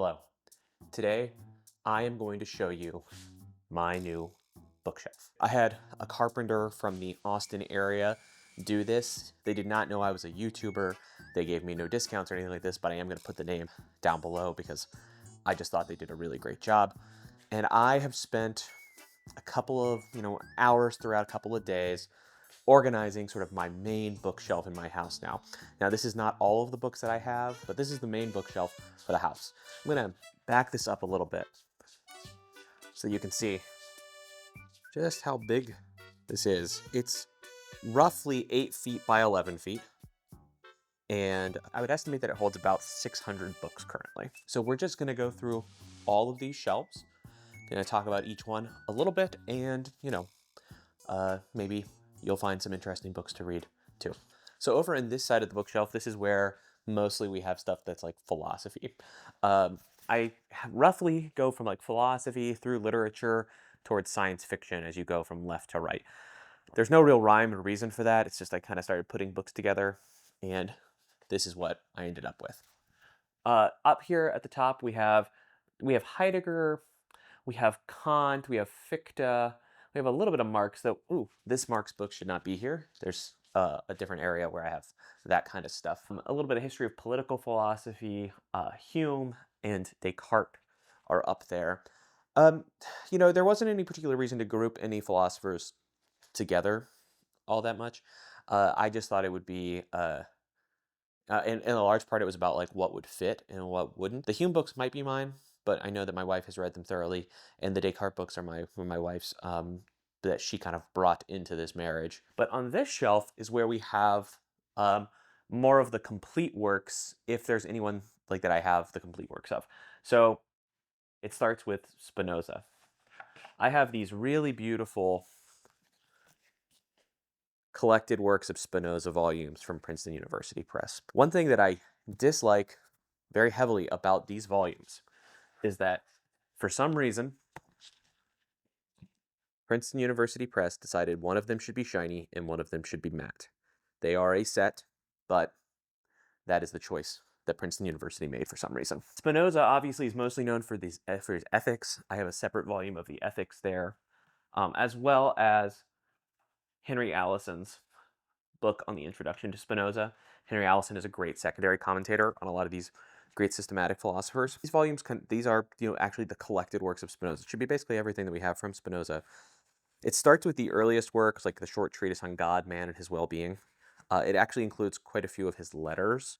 Hello. Today, I am going to show you my new bookshelf. I had a carpenter from the Austin area do this. They did not know I was a YouTuber. They gave me no discounts or anything like this, but I am going to put the name down below because I just thought they did a really great job. And I have spent a couple of, hours throughout a couple of days organizing sort of my main bookshelf in my house now. Now, this is not all of the books that I have, but this is the main bookshelf for the house. I'm gonna back this up a little bit so you can see just how big this is. It's roughly 8 feet by 11 feet, and I would estimate that it holds about 600 books currently. So we're just gonna go through all of these shelves, gonna talk about each one a little bit, and maybe you'll find some interesting books to read too. So over in this side of the bookshelf, this is where mostly we have stuff that's like philosophy. I roughly go from like philosophy through literature towards science fiction as you go from left to right. There's no real rhyme or reason for that. It's just I kind of started putting books together, and this is what I ended up with. Up here at the top, we have Heidegger, we have Kant, we have Fichte. We have a little bit of Marx, though. Ooh, this Marx book should not be here. There's a different area where I have that kind of stuff. A little bit of history of political philosophy. Hume and Descartes are up there. There wasn't any particular reason to group any philosophers together all that much. I just thought it would be, in a large part, it was about like what would fit and what wouldn't. The Hume books might be mine, but I know that my wife has read them thoroughly, and the Descartes books are my wife's, that she kind of brought into this marriage. But on this shelf is where we have more of the complete works, if there's anyone like that I have the complete works of. So it starts with Spinoza. I have these really beautiful collected works of Spinoza volumes from Princeton University Press. One thing that I dislike very heavily about these volumes is that for some reason, Princeton University Press decided one of them should be shiny and one of them should be matte. They are a set, but that is the choice that Princeton University made for some reason. Spinoza obviously is mostly known for his ethics. I have a separate volume of the ethics there, as well as Henry Allison's book on the introduction to Spinoza. Henry Allison is a great secondary commentator on a lot of these great systematic philosophers. These volumes, these are actually the collected works of Spinoza. It should be basically everything that we have from Spinoza. It starts with the earliest works, like the short treatise on God, man, and his well-being. It actually includes quite a few of his letters.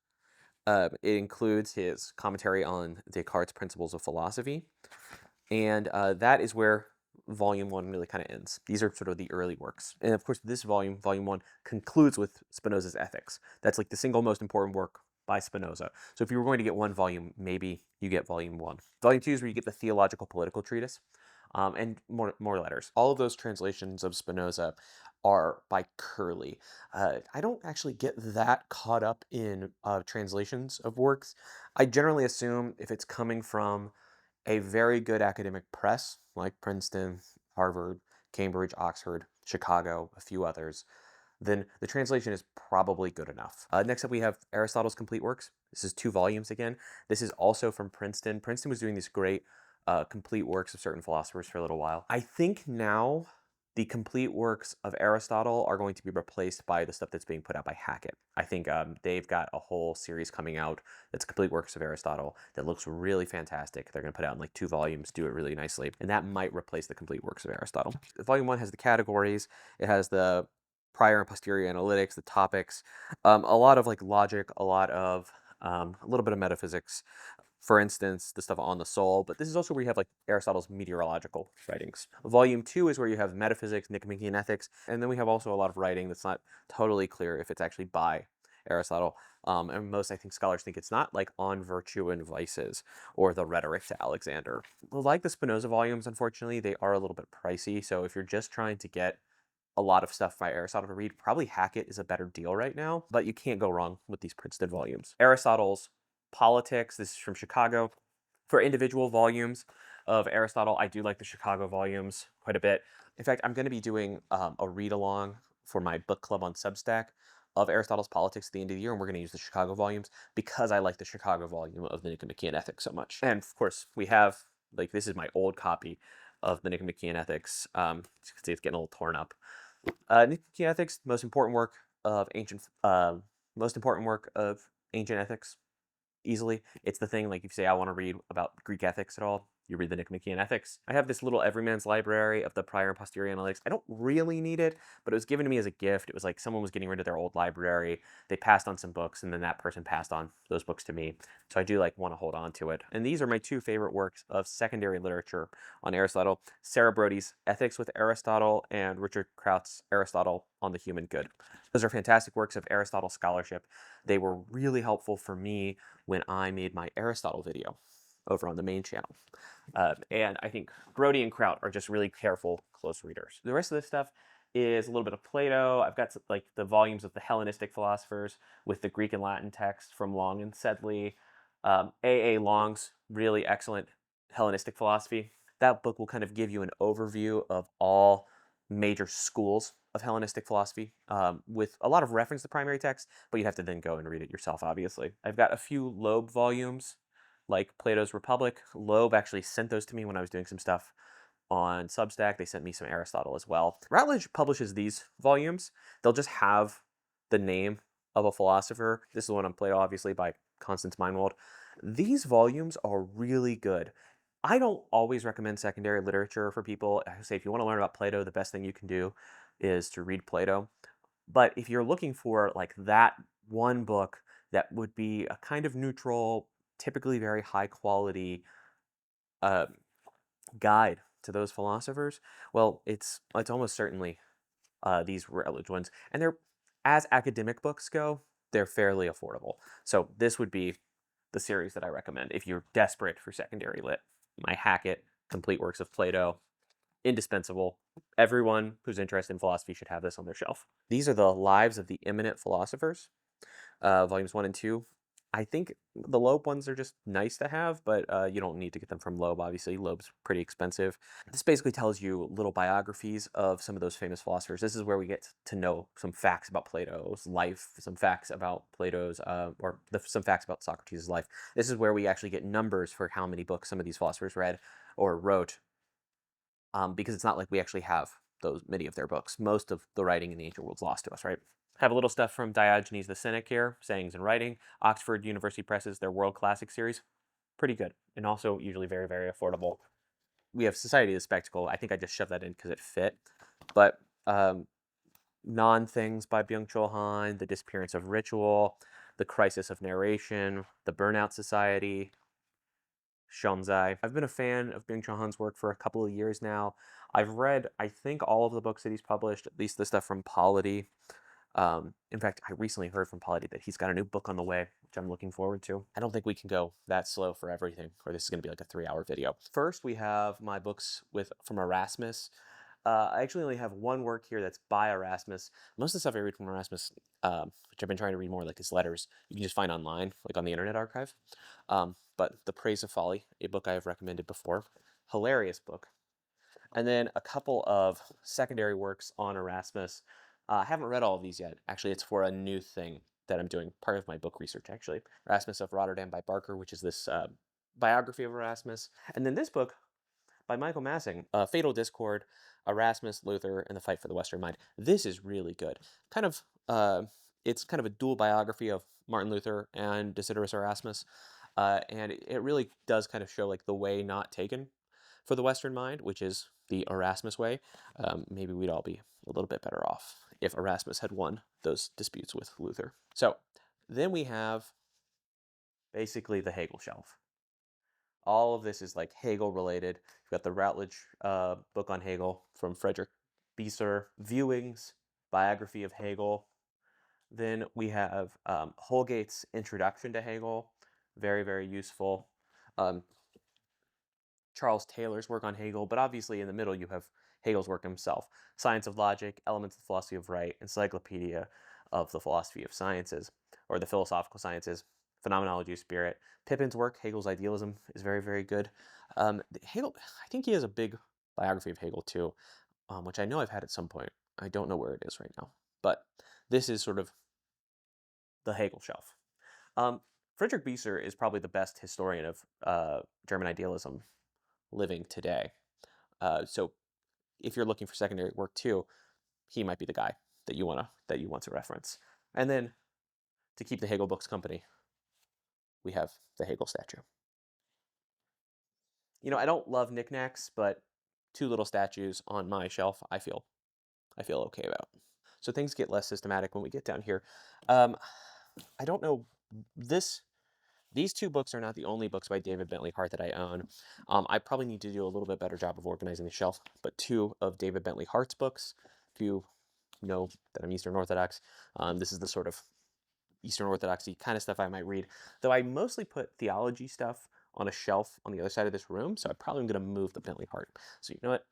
It includes his commentary on Descartes' Principles of Philosophy. And that is where Volume 1 really kind of ends. These are sort of the early works. And of course, this volume, Volume 1, concludes with Spinoza's Ethics. That's like the single most important work by Spinoza. So if you were going to get one volume, maybe you get Volume 1. Volume 2 is where you get the theological political treatise, and more letters. All of those translations of Spinoza are by Curley. I don't actually get that caught up in translations of works. I generally assume if it's coming from a very good academic press, like Princeton, Harvard, Cambridge, Oxford, Chicago, a few others, then the translation is probably good enough. Next up, we have Aristotle's Complete Works. This is 2 volumes again. This is also from Princeton. Princeton was doing these great complete works of certain philosophers for a little while. I think now the complete works of Aristotle are going to be replaced by the stuff that's being put out by Hackett. I think they've got a whole series coming out that's complete works of Aristotle that looks really fantastic. They're going to put out in like 2 volumes, do it really nicely, and that might replace the complete works of Aristotle. Volume 1 has the categories. It has the prior and posterior analytics, the topics, a lot of like logic, a little bit of metaphysics. For instance, the stuff on the soul, but this is also where you have like Aristotle's meteorological writings. Volume 2 is where you have metaphysics, Nicomachean ethics, and then we have also a lot of writing that's not totally clear if it's actually by Aristotle. And most, I think, scholars think it's not, like On Virtue and Vices or The Rhetoric to Alexander. Like the Spinoza volumes, unfortunately, they are a little bit pricey, so if you're just trying to get a lot of stuff by Aristotle to read, probably Hackett is a better deal right now, but you can't go wrong with these Princeton volumes. Aristotle's Politics, this is from Chicago. For individual volumes of Aristotle, I do like the Chicago volumes quite a bit. In fact, I'm going to be doing a read-along for my book club on Substack of Aristotle's Politics at the end of the year, and we're going to use the Chicago volumes because I like the Chicago volume of the Nicomachean Ethics so much. And of course, we have, like, this is my old copy of the Nicomachean Ethics. As you can see, it's getting a little torn up. Nicomachean Ethics, most important work of ancient ethics, easily. It's the thing, like, if you say, I want to read about Greek ethics at all, you read the Nicomachean Ethics. I have this little Everyman's Library of the prior and posterior analytics. I don't really need it, but it was given to me as a gift. It was like someone was getting rid of their old library. They passed on some books, and then that person passed on those books to me. So I do like want to hold on to it. And these are my two favorite works of secondary literature on Aristotle: Sarah Brody's Ethics with Aristotle and Richard Kraut's Aristotle on the Human Good. Those are fantastic works of Aristotle scholarship. They were really helpful for me when I made my Aristotle video over on the main channel. And I think Brody and Kraut are just really careful, close readers. The rest of this stuff is a little bit of Plato. I've got like the volumes of the Hellenistic philosophers with the Greek and Latin text from Long and Sedley. A. Long's really excellent Hellenistic philosophy. That book will kind of give you an overview of all major schools of Hellenistic philosophy, with a lot of reference to primary text, but you'd have to then go and read it yourself, obviously. I've got a few Loeb volumes, like Plato's Republic. Loeb actually sent those to me when I was doing some stuff on Substack. They sent me some Aristotle as well. Routledge publishes these volumes. They'll just have the name of a philosopher. This is one on Plato, obviously, by Constance Meinwald. These volumes are really good. I don't always recommend secondary literature for people. I say if you want to learn about Plato, the best thing you can do is to read Plato. But if you're looking for like that one book that would be a kind of neutral, typically very high quality guide to those philosophers, well, it's almost certainly these Routledge ones. And they're, as academic books go, they're fairly affordable. So this would be the series that I recommend if you're desperate for secondary lit. My Hackett, Complete Works of Plato, indispensable. Everyone who's interested in philosophy should have this on their shelf. These are the Lives of the Eminent Philosophers, volumes 1 and 2. I think the Loeb ones are just nice to have, but you don't need to get them from Loeb, obviously. Loeb's pretty expensive. This basically tells you little biographies of some of those famous philosophers. This is where we get to know some facts about Plato's life, some facts about Plato's, some facts about Socrates' life. This is where we actually get numbers for how many books some of these philosophers read or wrote, because it's not like we actually have those many of their books. Most of the writing in the ancient world's lost to us, right? Have a little stuff from Diogenes the Cynic here, Sayings and Writing. Oxford University Press's their World Classic series. Pretty good, and also usually very, very affordable. We have Society of the Spectacle. I think I just shoved that in because it fit. But Non-Things by Byung-Chul Han, The Disappearance of Ritual, The Crisis of Narration, The Burnout Society, Shonzai. I've been a fan of Byung-Chul Han's work for a couple of years now. I've read, I think, all of the books that he's published, at least the stuff from Polity. In fact, I recently heard from Polity that he's got a new book on the way, which I'm looking forward to. I don't think we can go that slow for everything, or this is going to be like a 3-hour video. First, we have my books from Erasmus. I actually only have one work here that's by Erasmus. Most of the stuff I read from Erasmus, which I've been trying to read more, like his letters, you can just find online, like on the Internet Archive. But The Praise of Folly, a book I have recommended before. Hilarious book. And then a couple of secondary works on Erasmus. I haven't read all of these yet. Actually, it's for a new thing that I'm doing, part of my book research, actually. Erasmus of Rotterdam by Barker, which is this biography of Erasmus. And then this book by Michael Massing, Fatal Discord, Erasmus, Luther, and the Fight for the Western Mind. This is really good. It's kind of a dual biography of Martin Luther and Desiderius Erasmus. And it really does kind of show like the way not taken for the Western mind, which is the Erasmus way. Maybe we'd all be a little bit better off if Erasmus had won those disputes with Luther. So then we have basically the Hegel shelf. All of this is like Hegel related. We've got the Routledge book on Hegel from Frederick Bieser, Viewings, biography of Hegel. Then we have Holgate's Introduction to Hegel, very, very useful. Charles Taylor's work on Hegel, but obviously in the middle you have Hegel's work himself. Science of Logic, Elements of the Philosophy of Right, Encyclopedia of the Philosophy of Sciences, or the Philosophical Sciences, Phenomenology of Spirit. Pippin's work, Hegel's Idealism, is very, very good. Hegel, I think he has a big biography of Hegel too, which I know I've had at some point. I don't know where it is right now. But this is sort of the Hegel shelf. Um, Friedrich Bieser is probably the best historian of German idealism living today. So if you're looking for secondary work too, he might be the guy that you want to reference. And then to keep the Hegel books company, we have the Hegel statue. You know, I don't love knickknacks, but two little statues on my shelf, I feel okay about. So things get less systematic when we get down here. I don't know this. These two books are not the only books by David Bentley Hart that I own. I probably need to do a little bit better job of organizing the shelf, but two of David Bentley Hart's books, if you know that I'm Eastern Orthodox, this is the sort of Eastern Orthodoxy kind of stuff I might read, though I mostly put theology stuff on a shelf on the other side of this room, so I probably am going to move the Bentley Hart. So you know what?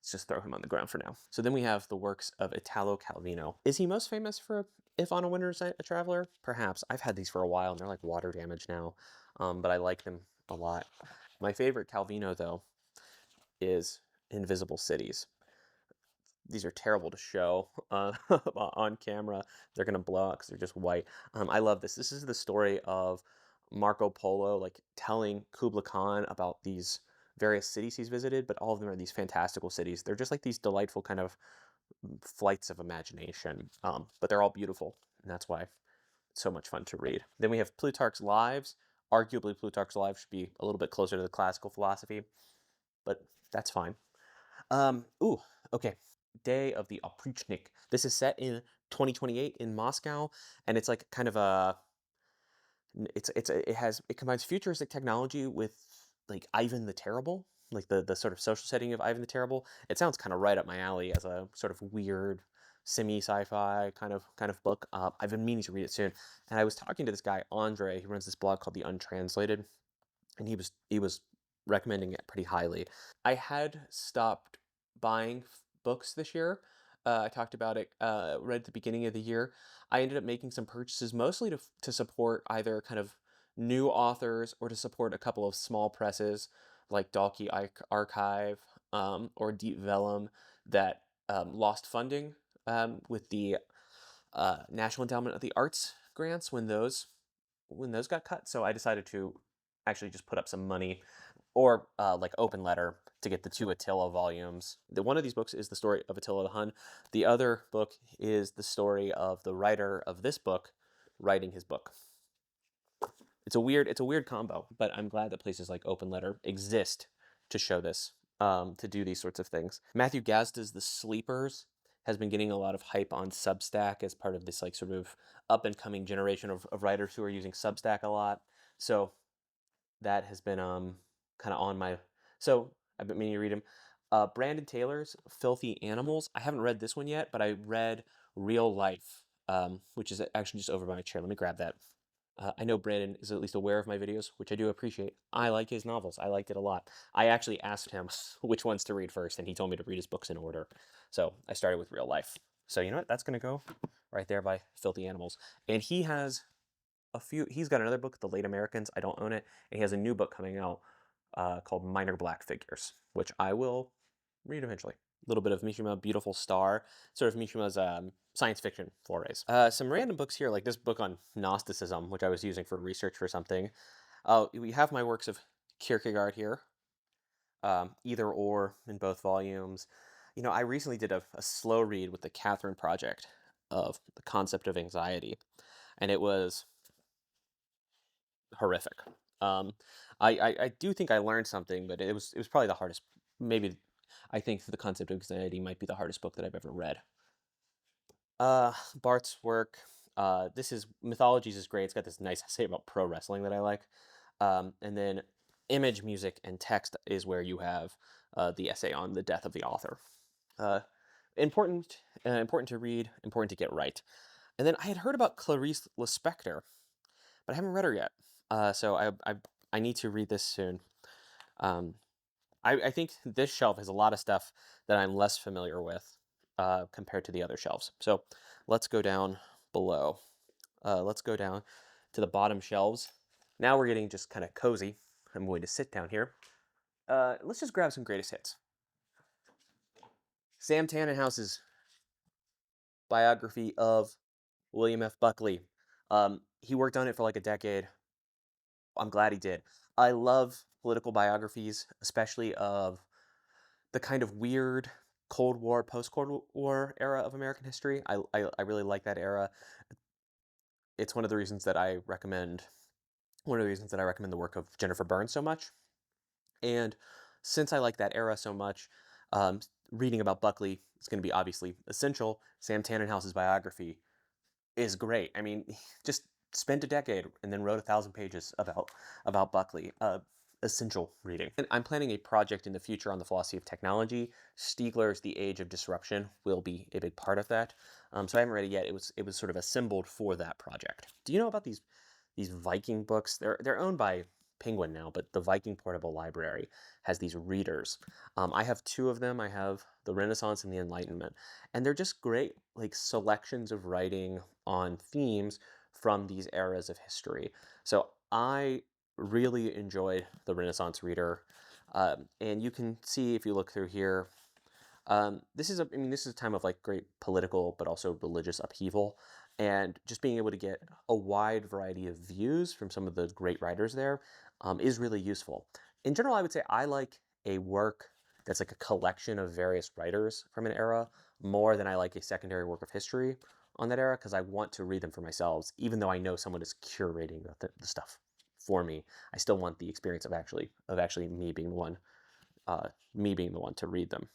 Let's just throw him on the ground for now. So then we have the works of Italo Calvino. Is he most famous for If on a Winter's Night, a Traveler? Perhaps. I've had these for a while, and they're like water damage now, but I like them a lot. My favorite Calvino, though, is Invisible Cities. These are terrible to show on camera. They're going to blow out because they're just white. I love this. This is the story of Marco Polo, like telling Kublai Khan about these various cities he's visited, but all of them are these fantastical cities. They're just like these delightful kind of flights of imagination, but they're all beautiful, and that's why it's so much fun to read. Then we have Plutarch's Lives. Arguably, Plutarch's Lives should be a little bit closer to the classical philosophy, but that's fine. Ooh, okay. Day of the Oprichnik. This is set in 2028 in Moscow, and it's like kind of a it combines futuristic technology with like Ivan the Terrible, like the sort of social setting of Ivan the Terrible. It sounds kind of right up my alley as a sort of weird semi-sci-fi kind of book. I've been meaning to read it soon, and I was talking to this guy Andre, who runs this blog called The Untranslated, and he was recommending it pretty highly. I had stopped buying books this year. I talked about it right at the beginning of the year. I ended up making some purchases mostly to support either kind of new authors or to support a couple of small presses like Dalkey Archive or Deep Vellum that lost funding with the National Endowment of the Arts grants when those got cut. So I decided to actually just put up some money or like open letter to get the two Attila volumes. One of these books is the story of Attila the Hun. The other book is the story of the writer of this book writing his book. It's a weird combo, but I'm glad that places like Open Letter exist to show this, to do these sorts of things. Matthew Gazda's The Sleepers has been getting a lot of hype on Substack as part of this like sort of up and coming generation of writers who are using Substack a lot. So that has been kind of on my, so I've been meaning to read him. Brandon Taylor's Filthy Animals. I haven't read this one yet, but I read Real Life, which is actually just over by my chair. Let me grab that. I know Brandon is at least aware of my videos, which I do appreciate. I like his novels. I liked it a lot. I actually asked him which ones to read first, and he told me to read his books in order. So I started with Real Life. So you know what? That's going to go right there by Filthy Animals. And he has he's got another book, The Late Americans. I don't own it. And he has a new book coming out called Minor Black Figures, which I will read eventually. A little bit of Mishima, Beautiful Star, sort of Mishima's science fiction forays. Some random books here, like this book on Gnosticism, which I was using for research for something. We have my works of Kierkegaard here, either or in both volumes. You know, I recently did a slow read with the Catherine Project of the concept of anxiety, and it was horrific. I do think I learned something, but it was probably the hardest. Maybe I think the concept of anxiety might be the hardest book that I've ever read. Bart's work. This is Mythologies is great. It's got this nice essay about pro wrestling that I like. And then Image, Music, and Text is where you have the essay on the death of the author. Important to read, important to get right. And then I had heard about Clarice Lispector, but I haven't read her yet. So I need to read this soon. I think this shelf has a lot of stuff that I'm less familiar with compared to the other shelves. So let's go down below. Let's go down to the bottom shelves. Now we're getting just kind of cozy. I'm going to sit down here. Let's just grab some greatest hits. Sam Tannenhouse's biography of William F. Buckley. He worked on it for like a decade. I'm glad he did. I love political biographies, especially of the kind of weird Cold War, post-Cold War era of American history. I really like that era. It's one of the reasons that I recommend the work of Jennifer Burns so much. And since I like that era so much, reading about Buckley is going to be obviously essential. Sam Tannenhaus's biography is great. I mean, just spent a decade and then wrote 1,000 pages about Buckley. Essential reading. And I'm planning a project in the future on the philosophy of technology. Stiegler's The Age of Disruption will be a big part of that. So I haven't read it yet. It was sort of assembled for that project. Do you know about these Viking books? They're owned by Penguin now, but the Viking Portable Library has these readers. I have two of them. I have the Renaissance and the Enlightenment, and they're just great like selections of writing on themes from these eras of history. So I really enjoyed the Renaissance reader, and you can see if you look through here. This is a time of like great political but also religious upheaval, and just being able to get a wide variety of views from some of the great writers there is really useful. In general, I would say I like a work that's like a collection of various writers from an era more than I like a secondary work of history on that era, because I want to read them for myself, even though I know someone is curating the stuff for me. I still want the experience of actually me being the one to read them.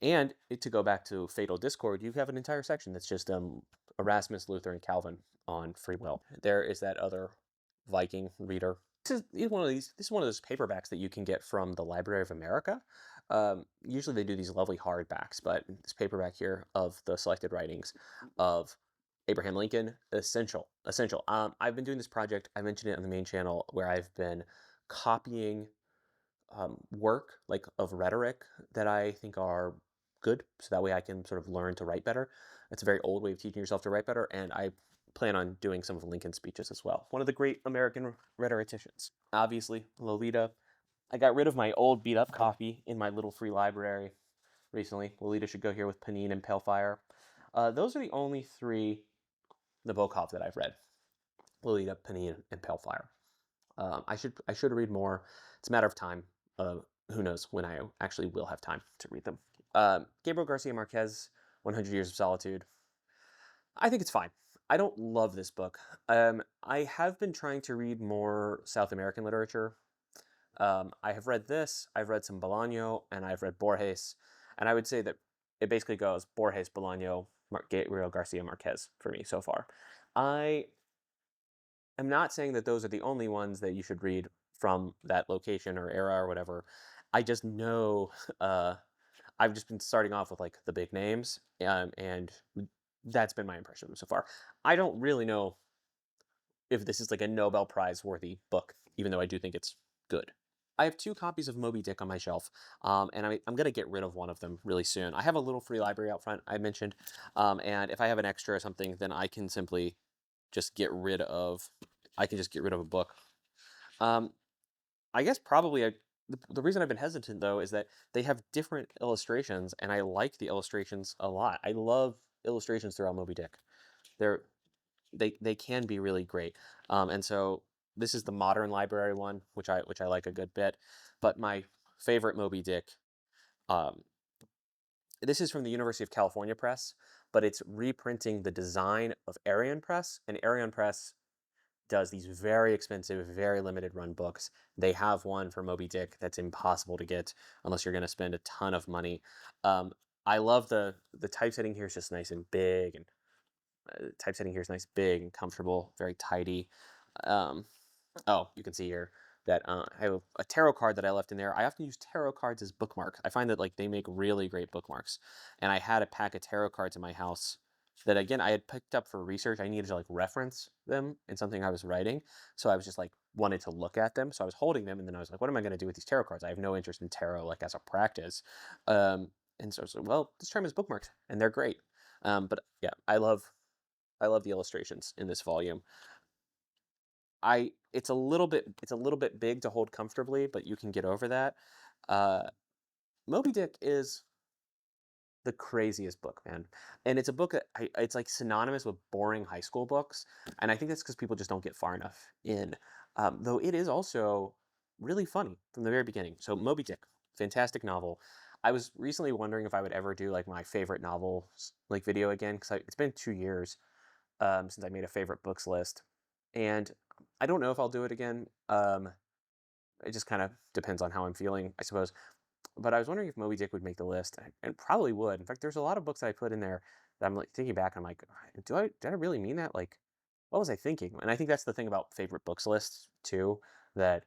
And to go back to Fatal Discord, you have an entire section that's just Erasmus, Luther, and Calvin on free will. There is that other Viking reader. This is one of these. This is one of those paperbacks that you can get from the Library of America. Usually they do these lovely hardbacks, but this paperback here of the selected writings of Abraham Lincoln, essential. I've been doing this project. I mentioned it on the main channel where I've been copying work like of rhetoric that I think are good, so that way I can sort of learn to write better. It's a very old way of teaching yourself to write better, and I plan on doing some of Lincoln's speeches as well. One of the great American rhetoricians. Obviously, Lolita. I got rid of my old beat-up copy in my little free library recently. Lolita should go here with Panine and Pale Fire. Those are the only three Nabokov that I've read. Lolita, Panine, and Pale Fire. I should read more. It's a matter of time. Who knows when I actually will have time to read them. Gabriel Garcia Marquez, 100 Years of Solitude. I think it's fine. I don't love this book. I have been trying to read more South American literature. I have read this, I've read some Bolaño, and I've read Borges. And I would say that it basically goes Borges, Bolaño, Gabriel Garcia Marquez for me so far. I am not saying that those are the only ones that you should read from that location or era or whatever. I just know I've just been starting off with like the big names, and that's been my impression of them so far. I don't really know if this is like a Nobel Prize worthy book, even though I do think it's good. I have two copies of Moby-Dick on my shelf, and I'm going to get rid of one of them really soon. I have a little free library out front, I mentioned, and if I have an extra or something, then I can simply just get rid of a book. I guess probably the reason I've been hesitant though is that they have different illustrations, and I like the illustrations a lot. I love illustrations throughout Moby-Dick. They can be really great, and so this is the modern library one, which I like a good bit. But my favorite Moby-Dick, this is from the University of California Press, but it's reprinting the design of Arion Press, and Arion Press does these very expensive, very limited run books. They have one for Moby-Dick that's impossible to get unless you're going to spend a ton of money. I love the typesetting here is just nice and big, and typesetting here is nice, big, and comfortable, very tidy. Oh, you can see here that I have a tarot card that I left in there. I often use tarot cards as bookmarks. I find that like they make really great bookmarks. And I had a pack of tarot cards in my house that again I had picked up for research. I needed to like reference them in something I was writing. So I was just like wanted to look at them. So I was holding them, and then I was like, what am I going to do with these tarot cards? I have no interest in tarot like as a practice. And so I was like, well, let's try them as bookmarks, and they're great. But yeah, I love the illustrations in this volume. It's a little bit big to hold comfortably, but you can get over that. Moby Dick is the craziest book, man. And it's a book that it's like synonymous with boring high school books. And I think that's because people just don't get far enough in. Though it is also really funny from the very beginning. So Moby-Dick, fantastic novel. I was recently wondering if I would ever do like my favorite novels like video again, because it's been 2 years since I made a favorite books list. And I don't know if I'll do it again. It just kind of depends on how I'm feeling, I suppose. But I was wondering if Moby Dick would make the list, and probably would. In fact, there's a lot of books that I put in there that I'm like thinking back, I'm like, did I really mean that? Like, what was I thinking? And I think that's the thing about favorite books lists too, that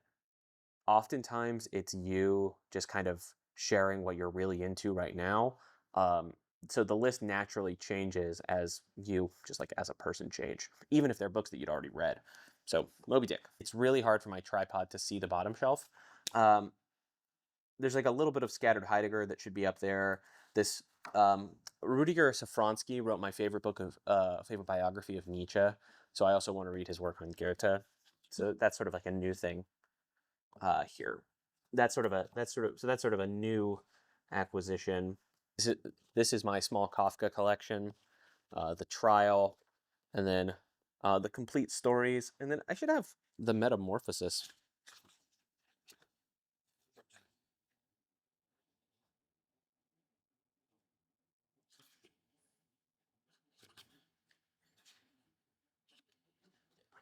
oftentimes it's you just kind of sharing what you're really into right now. Um, so the list naturally changes as you, just like as a person, change, even if they're books that you'd already read. So Moby Dick. It's really hard for my tripod to see the bottom shelf. Um, there's like a little bit of scattered Heidegger that should be up there. This Rudiger Safransky wrote my favorite book of favorite biography of Nietzsche. So I also want to read his work on Goethe. So that's sort of like a new thing here. That's sort of a new acquisition. This is my small Kafka collection, the Trial, and then the complete stories, and then I should have the Metamorphosis.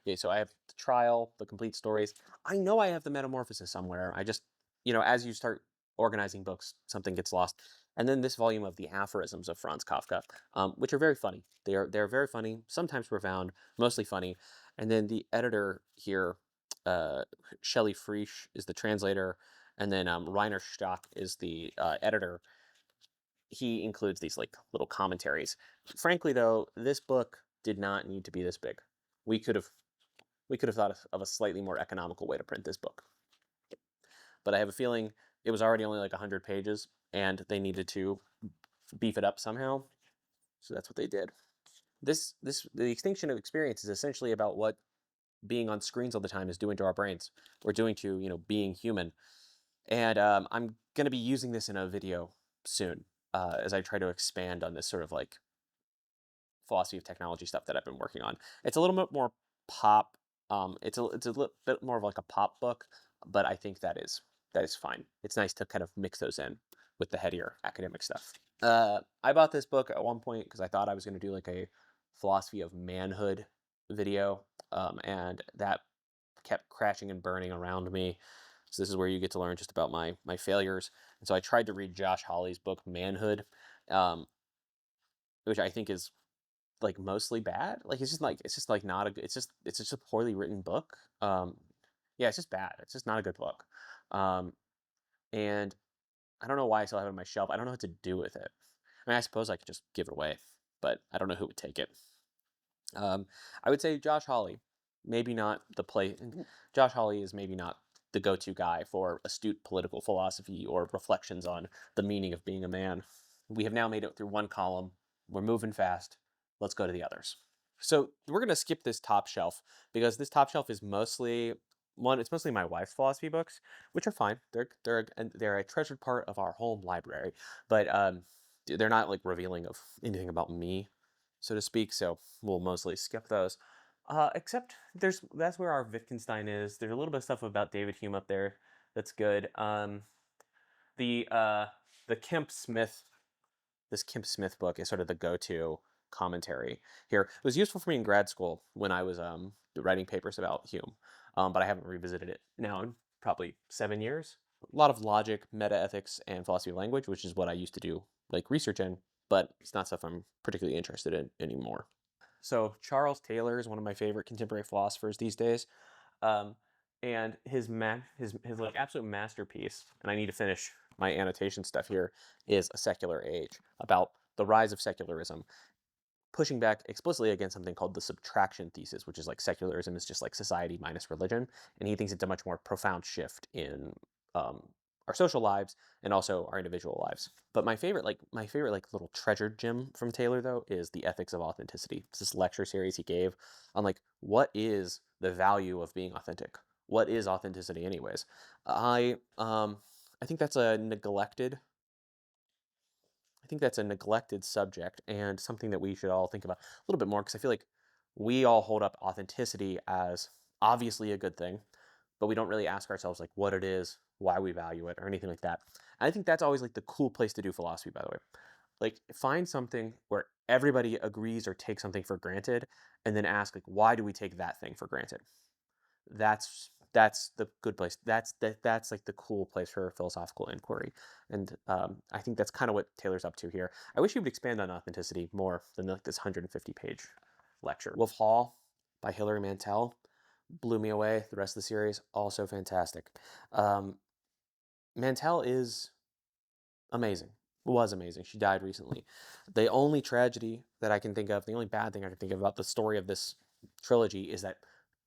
Okay, so I have the Trial, the complete stories. I know I have the Metamorphosis somewhere. I just, as you start organizing books, something gets lost. And then this volume of the aphorisms of Franz Kafka, which are very funny. They're very funny, sometimes profound, mostly funny. And then the editor here, Shelley Friesch, is the translator, and then Rainer Stock is the editor. He includes these like little commentaries. Frankly, though, this book did not need to be this big. We could have thought of a slightly more economical way to print this book. But I have a feeling it was already only like 100 pages, and they needed to beef it up somehow. So that's what they did. The extinction of experience is essentially about what being on screens all the time is doing to our brains, or doing to being human. And I'm gonna be using this in a video soon as I try to expand on this sort of like philosophy of technology stuff that I've been working on. It's a little bit more pop. It's a little bit more of like a pop book, but I think that is fine. It's nice to kind of mix those in with the headier academic stuff. I bought this book at one point because I thought I was going to do like a philosophy of manhood video, and that kept crashing and burning around me. So this is where you get to learn just about my failures. And so I tried to read Josh Hawley's book Manhood, um, which I think is like mostly bad. Like it's just like not a good, it's just a poorly written book. Yeah, it's just bad. It's just not a good book. Um, and I don't know why I still have it on my shelf. I don't know what to do with it. I mean, I suppose I could just give it away, but I don't know who would take it. I would say Josh Hawley, maybe not the play. Josh Hawley is maybe not the go-to guy for astute political philosophy or reflections on the meaning of being a man. We have now made it through one column. We're moving fast. Let's go to the others. So we're going to skip this top shelf because this top shelf is mostly it's mostly my wife's philosophy books, which are fine. They're a treasured part of our home library, but they're not like revealing of anything about me, so to speak. So we'll mostly skip those. Except that's where our Wittgenstein is. There's a little bit of stuff about David Hume up there that's good. The uh, the Kemp Smith this Kemp Smith book is sort of the go-to commentary here. It was useful for me in grad school when I was writing papers about Hume, but I haven't revisited it now in probably 7 years. A lot of logic, meta-ethics, and philosophy of language, which is what I used to do like research in, but it's not stuff I'm particularly interested in anymore. So Charles Taylor is one of my favorite contemporary philosophers these days, um, and his like absolute masterpiece. And I need to finish my annotation stuff here. Is A Secular Age, about the rise of secularism, pushing back explicitly against something called the subtraction thesis, which is like secularism is just like society minus religion, and he thinks it's a much more profound shift in our social lives and also our individual lives. But my favorite like little treasured gem from Taylor though is The Ethics of Authenticity. It's this lecture series he gave on like what is the value of being authentic? What is authenticity anyways? I think that's a neglected think that's a neglected subject and something that we should all think about a little bit more, because I feel like we all hold up authenticity as obviously a good thing, but we don't really ask ourselves like what it is, why we value it, or anything like that. And I think that's always like the cool place to do philosophy, by the way. Like find something where everybody agrees or takes something for granted, and then ask like, why do we take that thing for granted? That's the good place. That's like the cool place for philosophical inquiry, and I think that's kind of what Taylor's up to here. I wish he would expand on authenticity more than like this 150-page lecture. Wolf Hall by Hilary Mantel blew me away. The rest of the series also fantastic. Mantel is amazing. Was amazing. She died recently. The only tragedy that I can think of, the only bad thing I can think of about the story of this trilogy is that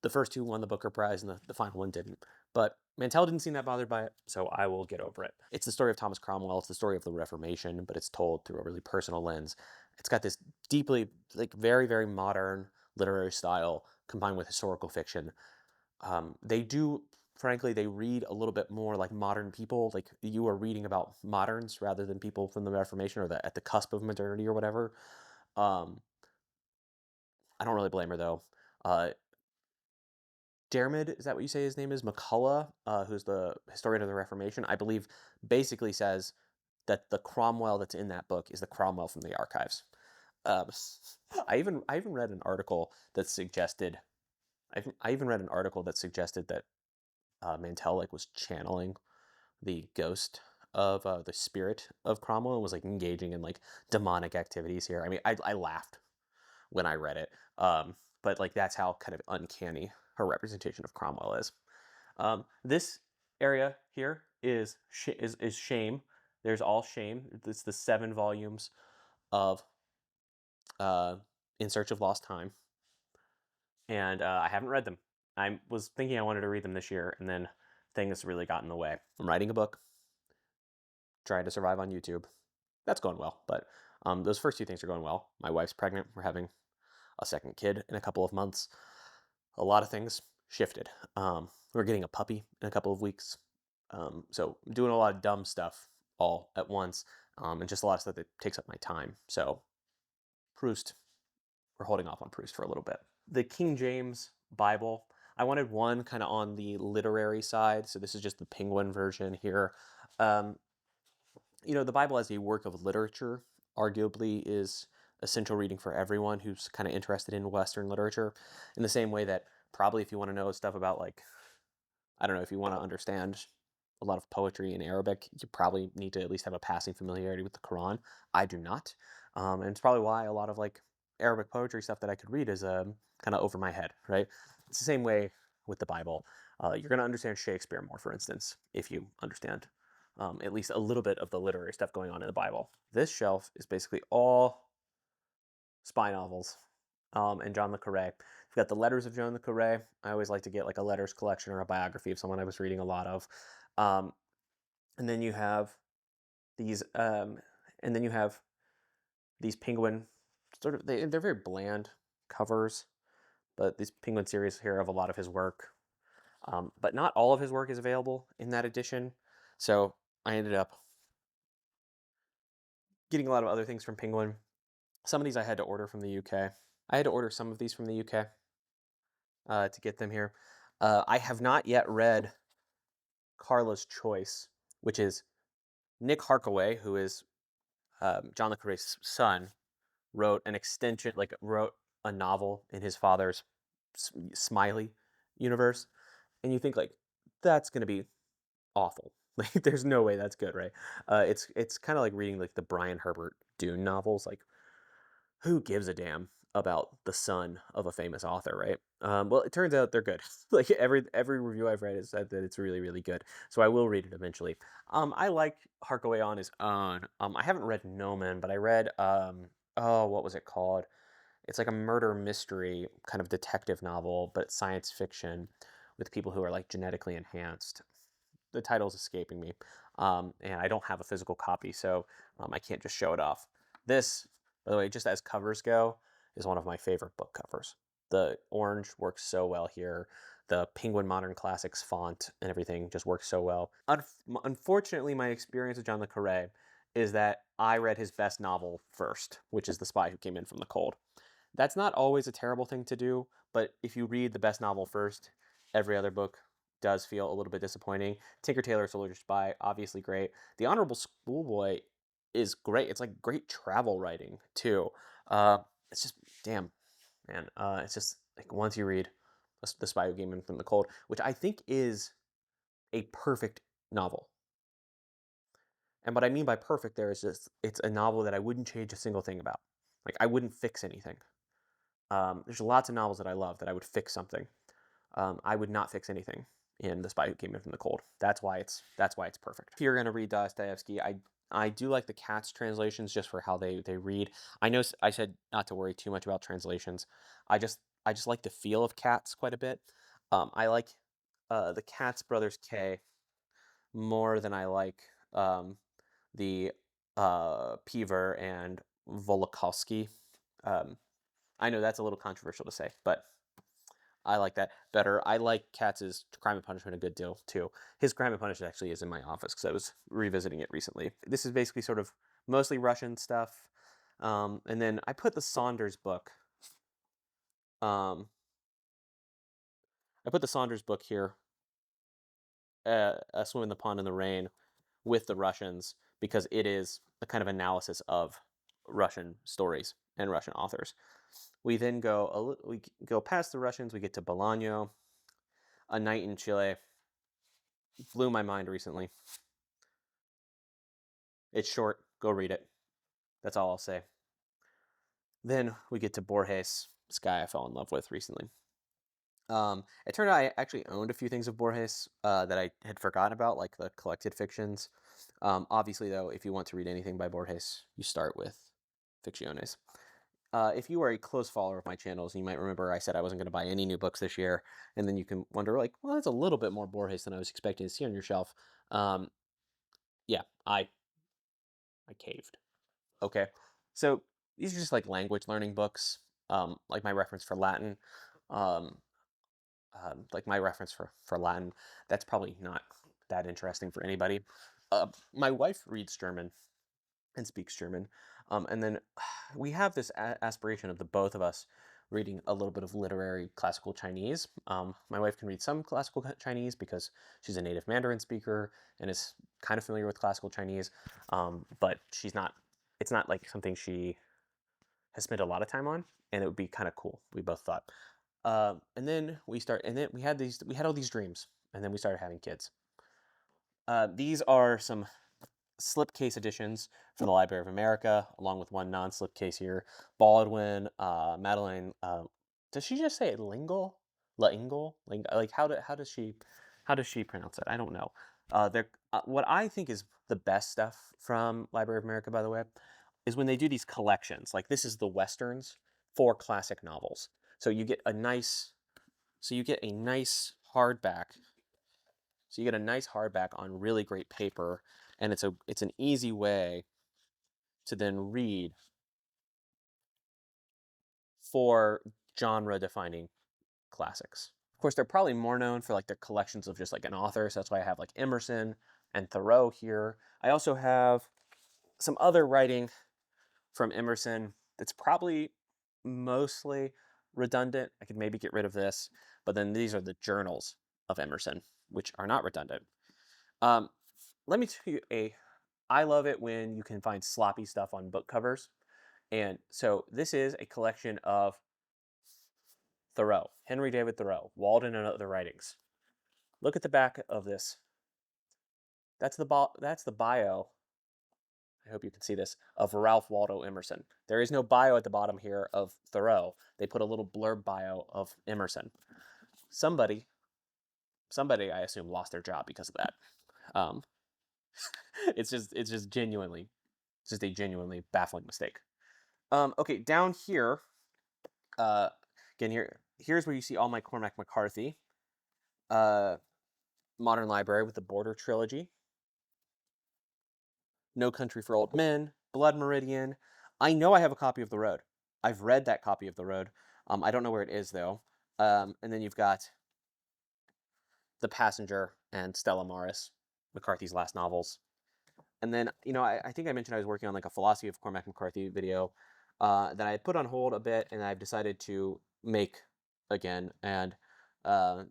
the first two won the Booker Prize and the final one didn't. But Mantel didn't seem that bothered by it, so I will get over it. It's the story of Thomas Cromwell. It's the story of the Reformation, but it's told through a really personal lens. It's got this deeply, like, very, very modern literary style combined with historical fiction. Frankly, they read a little bit more like modern people. Like you are reading about moderns rather than people from the Reformation or at the cusp of modernity or whatever. I don't really blame her though. Dermot, is that what you say his name is? McCullough, who's the historian of the Reformation, I believe basically says that the Cromwell that's in that book is the Cromwell from the archives. Um, I even read an article that suggested I even read an article that suggested that Mantel like was channeling the ghost of the spirit of Cromwell and was like engaging in like demonic activities here. I mean, I laughed when I read it, but like that's how kind of uncanny her representation of Cromwell is. This area here is shame. There's all shame. It's the 7 volumes of In Search of Lost Time, and I haven't read them. I was thinking I wanted to read them this year, and then things really got in the way. I'm writing a book, trying to survive on YouTube. That's going well, but those first 2 things are going well. My wife's pregnant. We're having a second kid in a couple of months. A lot of things shifted. We're getting a puppy in a couple of weeks. So I'm doing a lot of dumb stuff all at once, and just a lot of stuff that takes up my time. So Proust, we're holding off on Proust for a little bit. The King James Bible, I wanted one kind of on the literary side. So this is just the Penguin version here. The Bible as a work of literature arguably is essential reading for everyone who's kind of interested in Western literature, in the same way that probably if you want to know stuff about, like, I don't know, if you want to understand a lot of poetry in Arabic, you probably need to at least have a passing familiarity with the Quran. I do not. And it's probably why a lot of like Arabic poetry stuff that I could read is kind of over my head, right? It's the same way with the Bible. You're going to understand Shakespeare more, for instance, if you understand at least a little bit of the literary stuff going on in the Bible. This shelf is basically all spy novels and John le Carré. We've got the letters of John le Carré. I always like to get like a letters collection or a biography of someone I was reading a lot of. And then you have these Penguin sort of, they're very bland covers, but these Penguin series here have a lot of his work. But not all of his work is available in that edition. So I ended up getting a lot of other things from Penguin. Some of these I had to order from the UK. I had to order some of these from the UK to get them here. I have not yet read Carla's Choice, which is Nick Harkaway, who is John le Carré's son, wrote a novel in his father's Smiley universe. And you think, like, that's going to be awful. Like, there's no way that's good, right? It's kind of like reading like the Brian Herbert Dune novels. Like, who gives a damn about the son of a famous author, right? Well, it turns out they're good. Like every review I've read has said that it's really, really good. So I will read it eventually. I like Harkaway on his own. I haven't read No Man, but I read what was it called? It's like a murder mystery kind of detective novel, but it's science fiction with people who are like genetically enhanced. The title's escaping me, and I don't have a physical copy, so I can't just show it off. This, by the way, just as covers go, is one of my favorite book covers. The orange works so well here. The Penguin Modern Classics font and everything just works so well. Unfortunately, my experience with John le Carré is that I read his best novel first, which is The Spy Who Came In From the Cold. That's not always a terrible thing to do, but if you read the best novel first, every other book does feel a little bit disappointing. Tinker Tailor Soldier Spy, obviously great. The Honorable Schoolboy is great. It's like great travel writing too. It's just damn, man. It's just like once you read The Spy Who Came In From the Cold, which I think is a perfect novel. And what I mean by perfect there is just it's a novel that I wouldn't change a single thing about. Like I wouldn't fix anything. There's lots of novels that I love that I would fix something. I would not fix anything in The Spy Who Came In From the Cold. That's why it's perfect. If you're gonna read Dostoevsky, I do like the Katz translations just for how they read. I know I said not to worry too much about translations. I just like the feel of Katz quite a bit. I like the Katz brothers K more than I like the Pever and Volokovsky. I know that's a little controversial to say, but I like that better. I like Katz's Crime and Punishment a good deal too. His Crime and Punishment actually is in my office because I was revisiting it recently. This is basically sort of mostly Russian stuff. And then I put the Saunders book. I put the Saunders book here, A Swim in the Pond in the Rain, with the Russians because it is a kind of analysis of Russian stories and Russian authors. We then we go past the Russians. We get to Bolaño, A Night in Chile. Blew my mind recently. It's short. Go read it. That's all I'll say. Then we get to Borges, this guy I fell in love with recently. It turned out I actually owned a few things of Borges that I had forgotten about, like the collected fictions. Obviously, though, if you want to read anything by Borges, you start with Ficciones. If you are a close follower of my channels, you might remember I said I wasn't going to buy any new books this year, and then you can wonder, like, well, that's a little bit more Borges than I was expecting to see on your shelf. Yeah, I caved. Okay, so these are just like language learning books, like my reference for Latin. Um, like my reference for Latin, that's probably not that interesting for anybody. My wife reads German and speaks German, and then we have this aspiration of the both of us reading a little bit of literary classical Chinese. My wife can read some classical Chinese because she's a native Mandarin speaker and is kind of familiar with classical Chinese, but she's not. It's not like something she has spent a lot of time on, and it would be kind of cool. We both thought. And then we had all these dreams, and then we started having kids. These are some slipcase editions from the Library of America, along with one non-slipcase here. Baldwin, Madeline. Does she just say it Lingle? Lingle? Like how does she pronounce it? I don't know. What I think is the best stuff from Library of America, by the way, is when they do these collections. Like this is the Westerns for classic novels. So you get a nice hardback. So you get a nice hardback on really great paper, and it's an easy way to then read for genre-defining classics. Of course, they're probably more known for like their collections of just like an author, so that's why I have like Emerson and Thoreau here. I also have some other writing from Emerson that's probably mostly redundant. I could maybe get rid of this, but then these are the journals of Emerson, which are not redundant. Let me tell you I love it when you can find sloppy stuff on book covers. And so this is a collection of Thoreau, Henry David Thoreau, Walden and Other Writings. Look at the back of this. That's the bio, I hope you can see this, of Ralph Waldo Emerson. There is no bio at the bottom here of Thoreau. They put a little blurb bio of Emerson. Somebody, I assume, lost their job because of that. It's just a genuinely baffling mistake. Okay, down here, again here's where you see all my Cormac McCarthy. Modern Library with the Border Trilogy. No Country for Old Men, Blood Meridian. I know I have a copy of The Road. I've read that copy of The Road. I don't know where it is, though. And then you've got The Passenger and Stella Maris, McCarthy's last novels. And then, I think I mentioned I was working on like a philosophy of Cormac McCarthy video that I put on hold a bit, and I've decided to make again. Uh,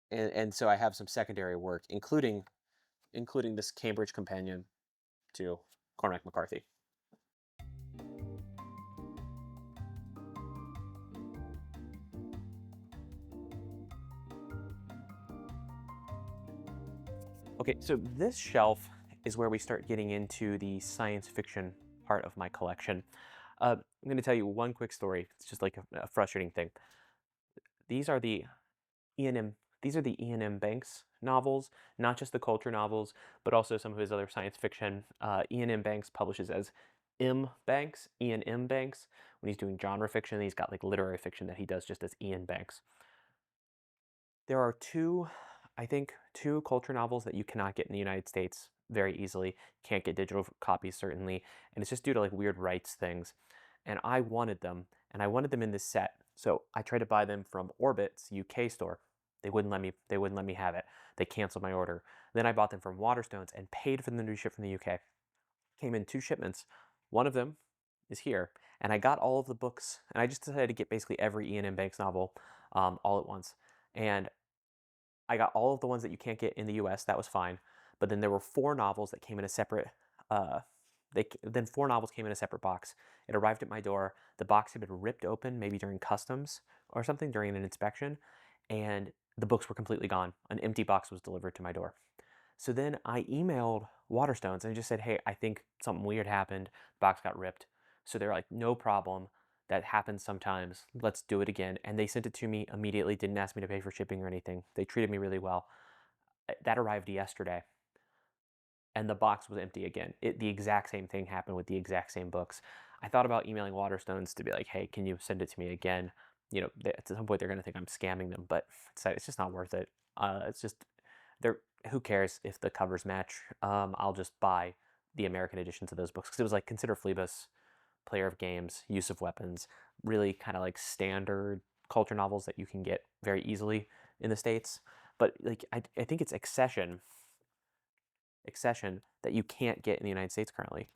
and so I have some secondary work, including this Cambridge companion to Cormac McCarthy. Okay, so this shelf is where we start getting into the science fiction part of my collection. I'm going to tell you one quick story. It's just like a frustrating thing. These are the Ian M. Banks novels, not just the culture novels, but also some of his other science fiction. Ian M. Banks publishes as Ian M. Banks. When he's doing genre fiction, he's got like literary fiction that he does just as Ian Banks. There are I think two culture novels that you cannot get in the United States very easily. Can't get digital copies, certainly. And it's just due to like weird rights things. And I wanted them, and I wanted them in this set. So I tried to buy them from Orbit's UK store. They wouldn't let me have it. They canceled my order. Then I bought them from Waterstones and paid for them to be shipped from the UK. Came in 2 shipments. One of them is here. And I got all of the books, and I just decided to get basically every Ian M. Banks novel all at once. And I got all of the ones that you can't get in the US. That was fine. But then there were 4 novels that came in a separate then 4 novels came in a separate box. It arrived at my door. The box had been ripped open, maybe during customs or something, during an inspection, and the books were completely gone. An empty box was delivered to my door. So then I emailed Waterstones and just said, hey, I think something weird happened. The box got ripped. So they're like, no problem. That happens sometimes. Let's do it again. And they sent it to me immediately, didn't ask me to pay for shipping or anything. They treated me really well. That arrived yesterday. And the box was empty again. The exact same thing happened with the exact same books. I thought about emailing Waterstones to be like, hey, can you send it to me again? At some point they're going to think I'm scamming them, but it's just not worth it. It's just, who cares if the covers match? I'll just buy the American editions of those books, because it was like Consider Phlebas, Player of Games, Use of Weapons, really kind of like standard culture novels that you can get very easily in the States. But like I think it's Accession that you can't get in the United States currently.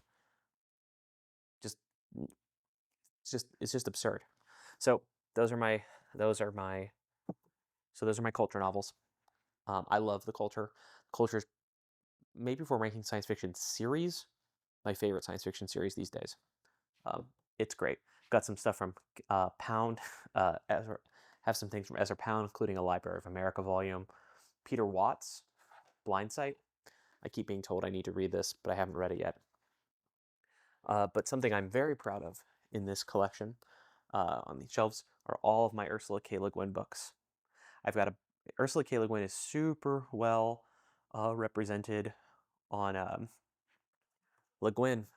It's just absurd. So those are my culture novels. I love the culture. Culture's, maybe for ranking science fiction series, my favorite science fiction series these days. It's great. Got some stuff from Pound. Have some things from Ezra Pound, including a Library of America volume. Peter Watts, Blind Sight. I keep being told I need to read this, but I haven't read it yet. But something I'm very proud of in this collection on these shelves are all of my Ursula K Leguin books. Ursula K Leguin is super well represented on Le Guin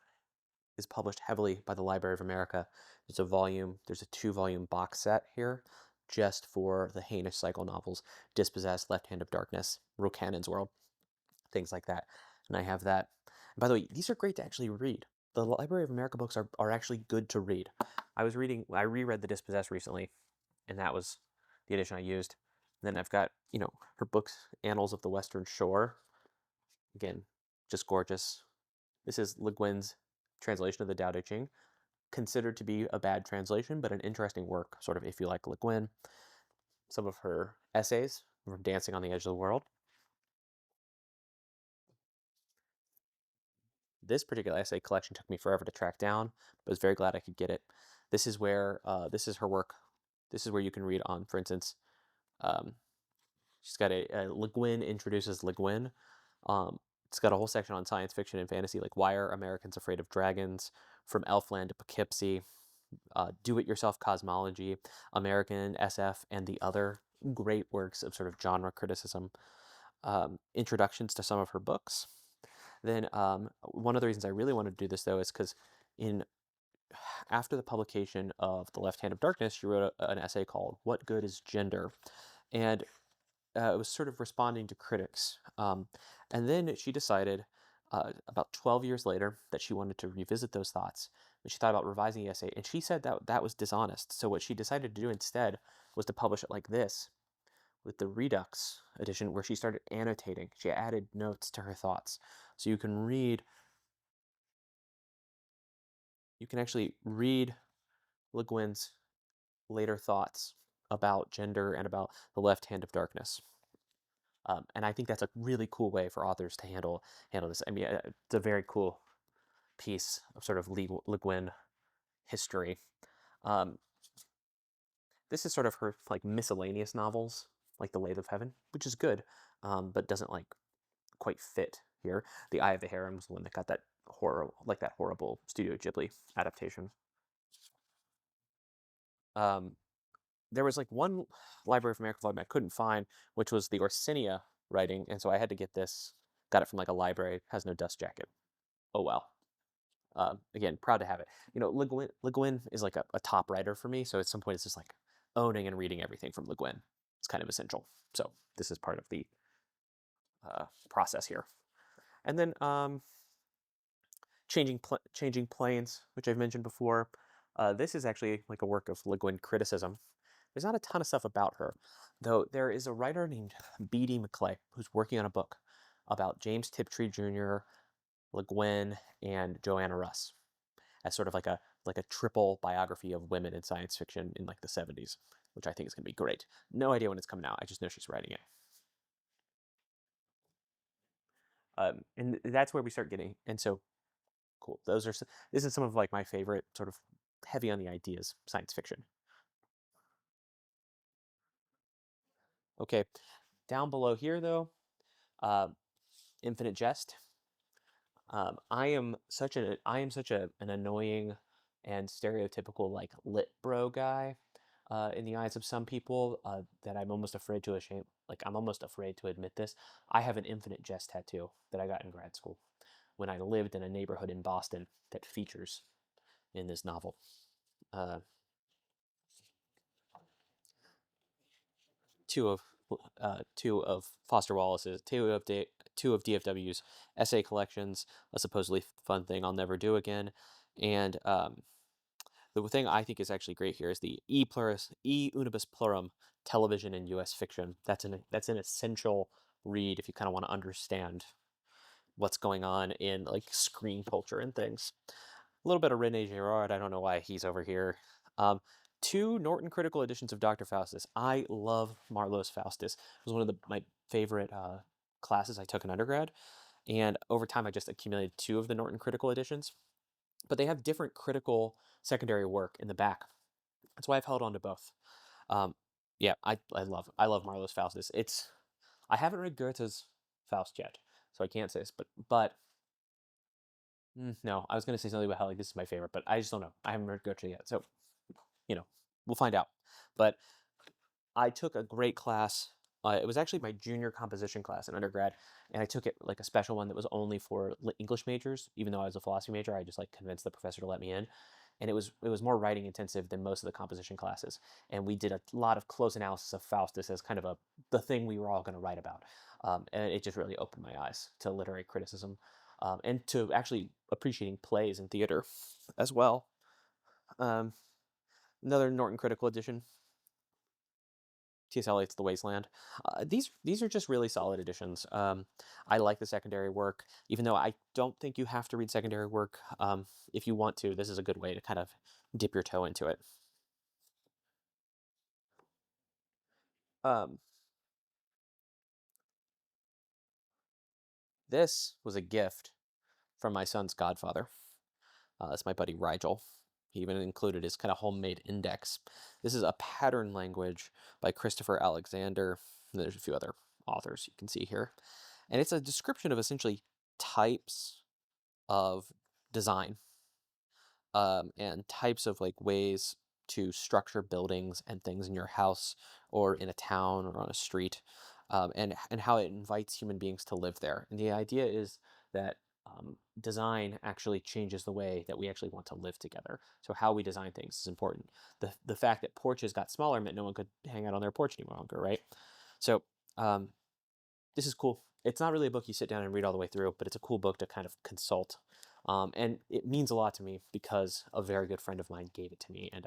is published heavily by the Library of America. There's a 2-volume box set here just for the heinous cycle novels, Dispossessed, Left Hand of Darkness, Rokanan's World, things like that. And I have that. And by the way, these are great to actually read. The Library of America books are actually good to read. I reread The Dispossessed recently, and that was the edition I used. And then I've got, her books, Annals of the Western Shore. Again, just gorgeous. This is Le Guin's translation of the Tao Te Ching, considered to be a bad translation, but an interesting work, sort of, if you like Le Guin. Some of her essays from Dancing on the Edge of the World. This particular essay collection took me forever to track down, but I was very glad I could get it. This is where, this is her work. This is where you can read on, for instance, she's got a Le Guin introduces Le Guin. It's got a whole section on science fiction and fantasy, like Why Are Americans Afraid of Dragons, From Elfland to Poughkeepsie, Do-It-Yourself Cosmology, American SF, and the other great works of sort of genre criticism. Introductions to some of her books. Then one of the reasons I really wanted to do this, though, is because after the publication of The Left Hand of Darkness, she wrote an essay called What Good is Gender? And it was sort of responding to critics. And then she decided about 12 years later that she wanted to revisit those thoughts. And she thought about revising the essay, and she said that was dishonest. So what she decided to do instead was to publish it like this, with the Redux edition where she started annotating. She added notes to her thoughts. So you can actually read Le Guin's later thoughts about gender and about the left hand of darkness. And I think that's a really cool way for authors to handle this. I mean, it's a very cool piece of sort of Le Guin history. This is sort of her like miscellaneous novels, like The Lathe of Heaven, which is good, but doesn't like quite fit here. The Eye of the Harem is the one that got that horrible Studio Ghibli adaptation. There was like one Library of American volume I couldn't find, which was the Orsiniya writing, and so I had to get this. Got it from like a library. Has no dust jacket. Oh well. Again, proud to have it. You know, Le Guin is like a top writer for me, so at some point it's just like owning and reading everything from Le Guin. It's kind of essential. So this is part of the process here. And then changing planes, which I've mentioned before. This is actually like a work of Le Guin criticism. There's not a ton of stuff about her, though there is a writer named B.D. McClay who's working on a book about James Tiptree Jr., Le Guin, and Joanna Russ as sort of like a triple biography of women in science fiction in like the 70s, which I think is going to be great. No idea when it's coming out. I just know she's writing it. And that's where we start getting, and so cool. This is some of like my favorite sort of heavy on the ideas science fiction. Okay, down below here though, Infinite Jest. I am such an annoying and stereotypical like lit bro guy in the eyes of some people that I'm almost afraid to I'm almost afraid to admit this. I have an Infinite Jest tattoo that I got in grad school when I lived in a neighborhood in Boston that features in this novel. Uh, two of Foster Wallace's, two of DFW's essay collections, a supposedly fun thing I'll never do again, and the thing I think is actually great here is the E Unibus Plurum television and U.S. fiction. That's an essential read if you kind of want to understand what's going on in like screen culture and things. A little bit of Rene Girard. I don't know why he's over here. Two Norton critical editions of Dr. Faustus. I love Marlowe's Faustus. It was one of my favorite classes I took in undergrad. And over time, I just accumulated two of the Norton critical editions. But they have different critical secondary work in the back. That's why I've held on to both. Yeah, I love Marlowe's Faustus. I haven't read Goethe's Faust yet, so I can't say this, but no, I was going to say something about how like this is my favorite, but I just don't know. I haven't read Goethe yet, so we'll find out. But I took a great class. It was actually my junior composition class in undergrad, and I took it like a special one that was only for English majors. Even though I was a philosophy major, I just like convinced the professor to let me in, and it was more writing intensive than most of the composition classes. And we did a lot of close analysis of Faustus as kind of the thing we were all going to write about, and it just really opened my eyes to literary criticism, and to actually appreciating plays and theater as well. Another Norton critical edition. T.S. Eliot's The Wasteland. These are just really solid editions. I like the secondary work, even though I don't think you have to read secondary work. If you want to, this is a good way to kind of dip your toe into it. This was a gift from my son's godfather. That's my buddy Rigel. He even included his kind of homemade index. This is a pattern language by Christopher Alexander. There's a few other authors you can see here. And it's a description of essentially types of design and types of like ways to structure buildings and things in your house or in a town or on a street, and how it invites human beings to live there. And the idea is that design actually changes the way that we actually want to live together. So how we design things is important. The fact that porches got smaller meant no one could hang out on their porch any longer, right? So this is cool. It's not really a book you sit down and read all the way through, but it's a cool book to kind of consult. And it means a lot to me because a very good friend of mine gave it to me, and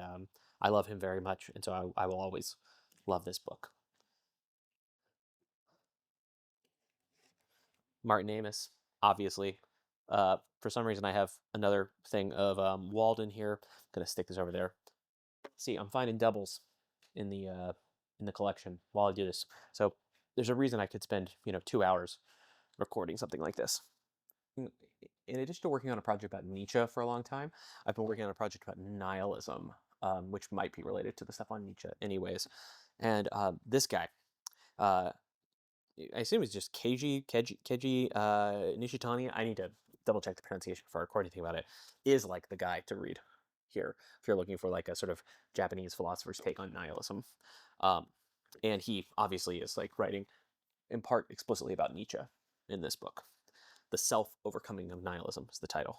I love him very much, and so I will always love this book. Martin Amis, obviously. For some reason, I have another thing of Walden here. I'm gonna stick this over there. See, I'm finding doubles in the collection while I do this. So there's a reason I could spend 2 hours recording something like this. In addition to working on a project about Nietzsche for a long time, I've been working on a project about nihilism, which might be related to the stuff on Nietzsche, anyways. And this guy, uh, I assume it's just Keiji Nishitani. I need to double check the pronunciation before I record anything about it. Is like the guy to read here if you're looking for like a sort of Japanese philosopher's take on nihilism. And he obviously is like writing in part explicitly about Nietzsche in this book. The Self-Overcoming of Nihilism is the title.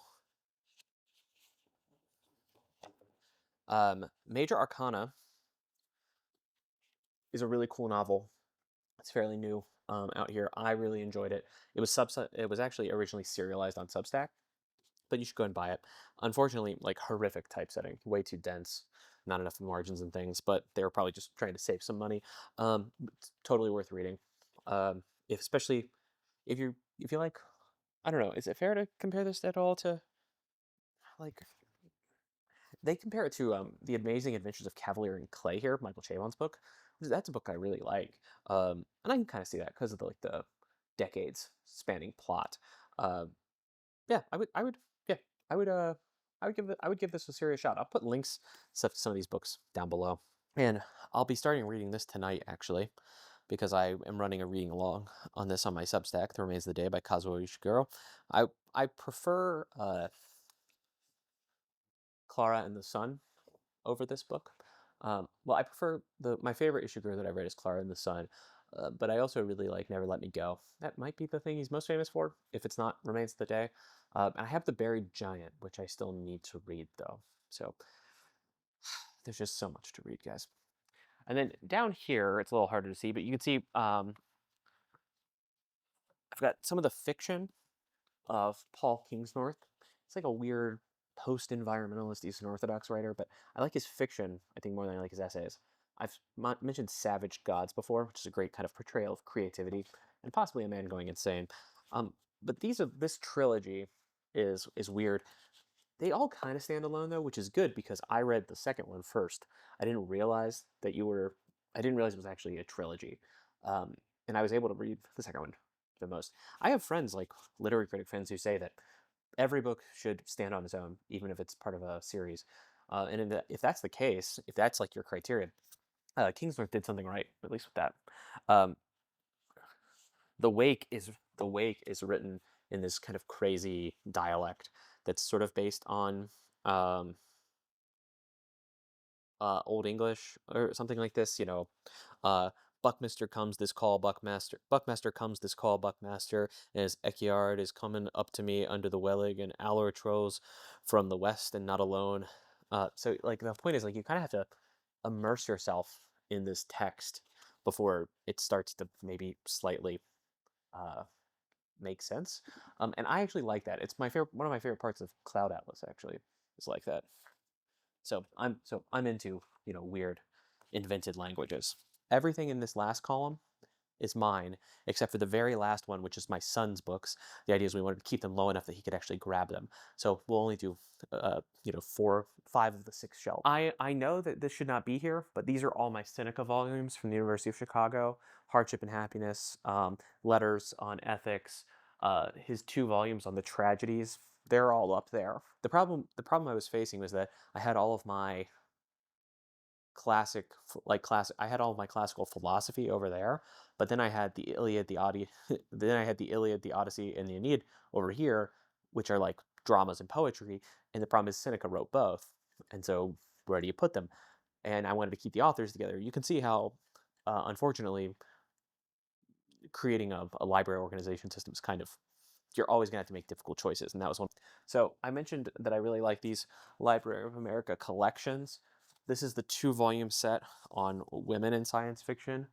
Major Arcana is a really cool novel. It's fairly new out here. I really enjoyed it. It was actually originally serialized on Substack, but you should go and buy it. Unfortunately, like horrific typesetting, way too dense, not enough margins and things, but they were probably just trying to save some money. It's totally worth reading. Especially if you like, I don't know, is it fair to compare this at all to like they compare it to The Amazing Adventures of Cavalier and Clay here, Michael Chabon's book. That's a book I really like, and I can kind of see that because of the decades spanning plot. Yeah, yeah, I would, I would give this a serious shot. I'll put links to some of these books down below, and I'll be starting reading this tonight actually, because I am running a reading along on this on my Substack, The Remains of the Day by Kazuo Ishiguro. I prefer Clara and the Sun over this book. Well, I prefer my favorite Ishiguro that I read is Clara and the Sun, but I also really like Never Let Me Go. That might be the thing he's most famous for, if it's not Remains of the Day. And I have The Buried Giant, which I still need to read though. So there's just so much to read, guys. And then down here, it's a little harder to see, but you can see I've got some of the fiction of Paul Kingsnorth. It's like a weird post-environmentalist Eastern Orthodox writer, but I like his fiction, I think, more than I like his essays. I've mentioned Savage Gods before, which is a great kind of portrayal of creativity and possibly a man going insane. But this trilogy is weird. They all kind of stand alone though, which is good because I read the second one first. I didn't realize that I didn't realize it was actually a trilogy, and I was able to read the second one the most. I have friends like literary critic friends who say that every book should stand on its own, even if it's part of a series. If that's the case, if that's like your criterion, Kingsnorth did something right, at least with that. Um, the Wake is written in this kind of crazy dialect that's sort of based on um, Old English or something like this. Buckminster comes this call, Buckmaster. Buckmaster comes this call, Buckmaster. And his Echiard is coming up to me under the wellig, and Allor trolls from the west and not alone. So like the point is like you kind of have to immerse yourself in this text before it starts to maybe slightly make sense. And I actually like that. It's one of my favorite parts of Cloud Atlas actually is like that. So I'm into weird invented languages. Everything in this last column is mine, except for the very last one, which is my son's books. The idea is we wanted to keep them low enough that he could actually grab them. So we'll only do 5 of the 6 shelves. I know that this should not be here, but these are all my Cycnica volumes from the University of Chicago. Hardship and Happiness, Letters on Ethics, his 2 volumes on the tragedies. They're all up there. The problem I was facing was that I had all of my I had all of my classical philosophy over there, but then I had the Iliad, the Odyssey, then I had the Iliad, the Odyssey, and the Aeneid over here, which are like dramas and poetry. And the problem is Seneca wrote both, and so where do you put them? And I wanted to keep the authors together. You can see how, unfortunately, creating a library organization system is kind of, you're always going to have to make difficult choices, and that was one. So I mentioned that I really like these Library of America collections. This is the 2-volume set on women in science fiction.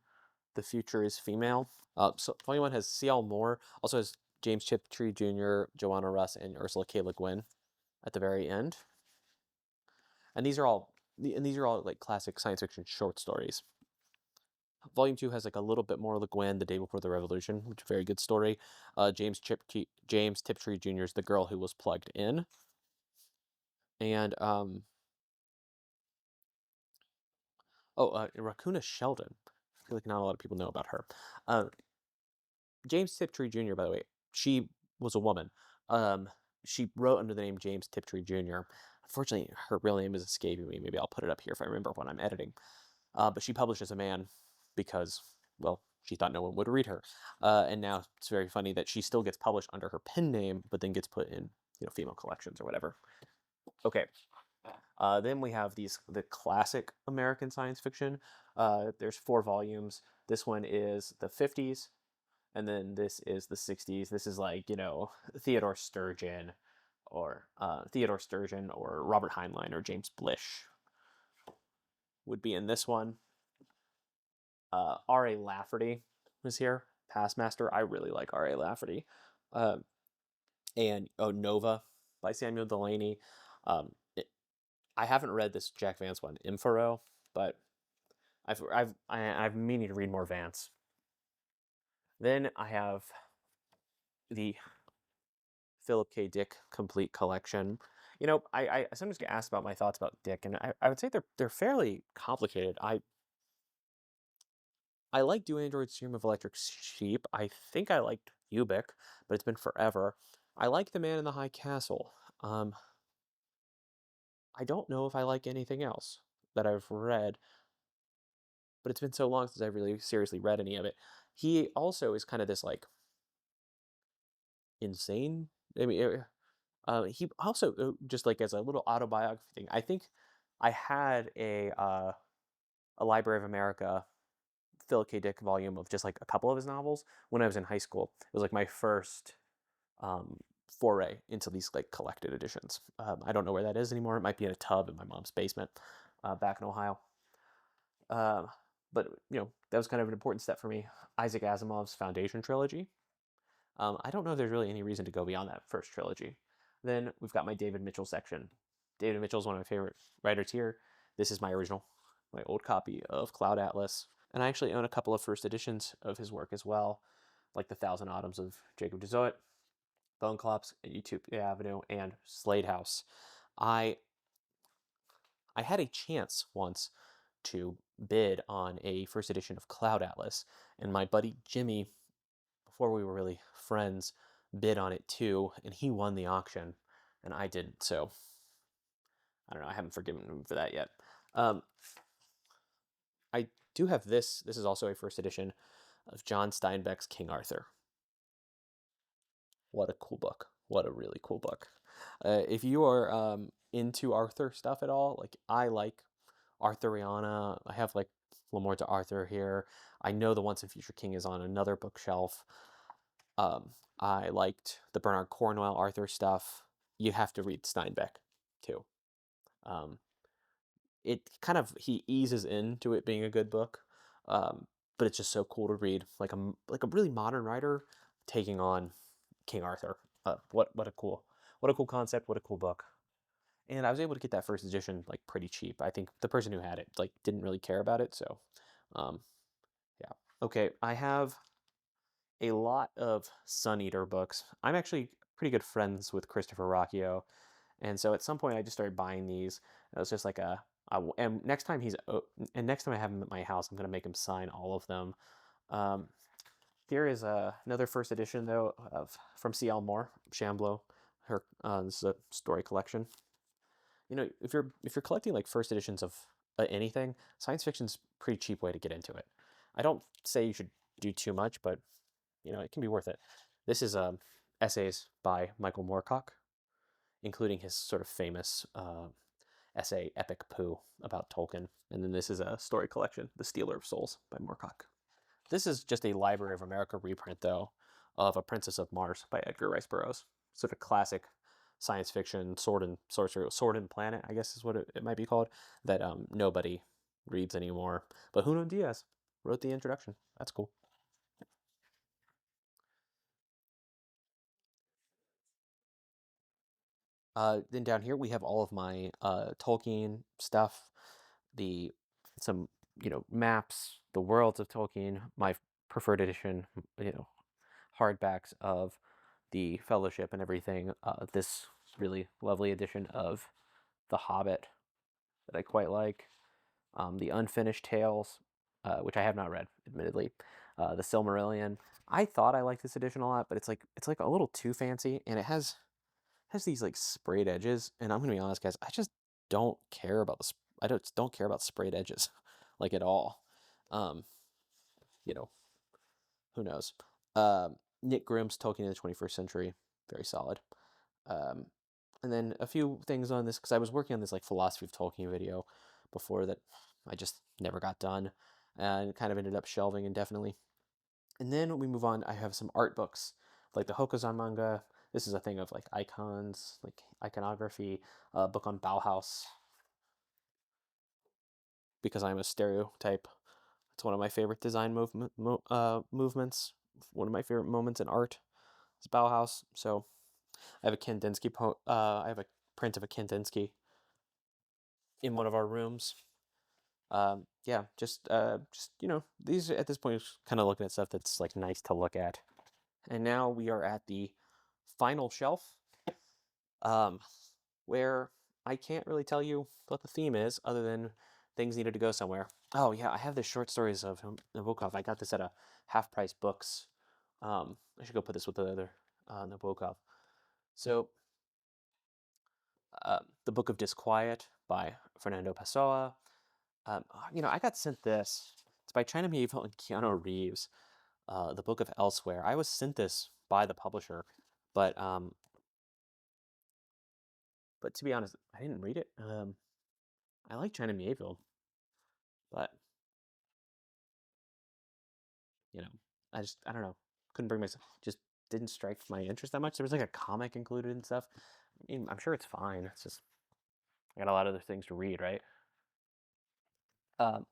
The Future is Female. So volume 1 has C.L. Moore, also has James Chiptree Jr., Joanna Russ, and Ursula K Leguin at the very end. And these are all like classic science fiction short stories. Volume 2 has like a little bit more Le Guin, The Day Before the Revolution, which is a very good story. James Tiptree Jr. is the girl who was plugged in. And Raccoona Sheldon. I feel like not a lot of people know about her. James Tiptree Jr., by the way, she was a woman. She wrote under the name James Tiptree Jr. Unfortunately, her real name is escaping me. Maybe I'll put it up here if I remember when I'm editing. But she published as a man because, well, she thought no one would read her. And now it's very funny that she still gets published under her pen name, but then gets put in, female collections or whatever. Okay. Then we have the classic American science fiction. There's 4 volumes. This one is the 50s, and then this is the 60s. This is like, Theodore Sturgeon or Robert Heinlein or James Blish would be in this one. R.A. Lafferty was here, Past Master. I really like R.A. Lafferty. And Nova by Samuel Delany. I haven't read this Jack Vance one, Infaro, but I've meaning to read more Vance. Then I have the Philip K. Dick complete collection. I sometimes get asked about my thoughts about Dick, and I would say they're fairly complicated. I like Do Androids Dream of Electric Sheep. I think I liked Ubik, but it's been forever. I like The Man in the High Castle. I don't know if I like anything else that I've read, but it's been so long since I've really seriously read any of it. He also is kind of this like insane. I mean, he also just like as a little autobiography thing. I think I had a Library of America Phil K. Dick volume of just like a couple of his novels when I was in high school. It was like my first foray into these like collected editions. I don't know where that is anymore. It might be in a tub in my mom's basement back in Ohio. But that was kind of an important step for me. Isaac Asimov's Foundation trilogy. I don't know if there's really any reason to go beyond that first trilogy. Then we've got my David Mitchell section. David Mitchell is one of my favorite writers here. This is my original, my old copy of Cloud Atlas. And I actually own a couple of first editions of his work as well, like The Thousand Autumns of Jacob de Zoet, Bone Clops, Utopia Avenue, and Slade House. I had a chance once to bid on a first edition of Cloud Atlas, and my buddy Jimmy, before we were really friends, bid on it too, and he won the auction, and I didn't, so I don't know, I haven't forgiven him for that yet. I do have this. This is also a first edition of John Steinbeck's King Arthur. What a cool book. What a really cool book. If you are into Arthur stuff at all, like I like Arthuriana. I have like L'Amour d'Arthur here. I know the Once and Future King is on another bookshelf. I liked the Bernard Cornwell Arthur stuff. You have to read Steinbeck too. It kind of, he eases into it being a good book, but it's just so cool to read, like a really modern writer taking on King Arthur. What a cool concept. What a cool book. And I was able to get that first edition like pretty cheap. I think the person who had it like didn't really care about it, so yeah. Okay, I have a lot of Sun Eater books. I'm actually pretty good friends with Christopher Rocchio, and so at some point I just started buying these. It was just like and next time I have him at my house, I'm gonna make him sign all of them. Here is another first edition though from C.L. Moore, Shamblo. This is a story collection. If you're collecting like first editions of anything, science fiction's a pretty cheap way to get into it. I don't say you should do too much, but it can be worth it. This is essays by Michael Moorcock, including his sort of famous essay Epic Pooh about Tolkien. And then this is a story collection, The Stealer of Souls by Moorcock. This is just a Library of America reprint, though, of A Princess of Mars by Edgar Rice Burroughs. Sort of classic science fiction, sword and sorcery, sword and planet, I guess is what it might be called, that nobody reads anymore. But Junot Diaz wrote the introduction. That's cool. Then down here we have all of my Tolkien stuff, some maps, the Worlds of Tolkien, my preferred edition, hardbacks of the Fellowship and everything. This really lovely edition of The Hobbit that I quite like. The Unfinished Tales, which I have not read, admittedly. The Silmarillion. I thought I liked this edition a lot, but it's like a little too fancy, and it has these like sprayed edges. And I'm gonna be honest, guys, I just don't care about I don't care about sprayed edges, like at all. Um, who knows? Nick Grimm's Tolkien in the 21st Century, very solid. Um, and then a few things on this, because I was working on this like philosophy of Tolkien video before that I just never got done, and kind of ended up shelving indefinitely. And then we move on, I have some art books, like the Hokozan manga. This is a thing of like icons, like iconography, a book on Bauhaus, because I'm a stereotype. It's one of my favorite design movements. One of my favorite moments in art is Bauhaus. So I have a Kandinsky I have a print of a Kandinsky in one of our rooms. Yeah, just these at this point kind of looking at stuff that's like nice to look at. And now we are at the final shelf, where I can't really tell you what the theme is other than things needed to go somewhere. Oh yeah, I have the short stories of Nabokov. I got this at a Half Price Books. I should go put this with the other Nabokov. So, the Book of Disquiet by Fernando Pessoa. I got sent this. It's by China Mieville and Keanu Reeves. The Book of Elsewhere. I was sent this by the publisher, but to be honest, I didn't read it. I like China Mieville, but I don't know. Couldn't bring myself. Just didn't strike my interest that much. There was like a comic included and stuff. I mean, I'm sure it's fine. It's just I got a lot of other things to read, right?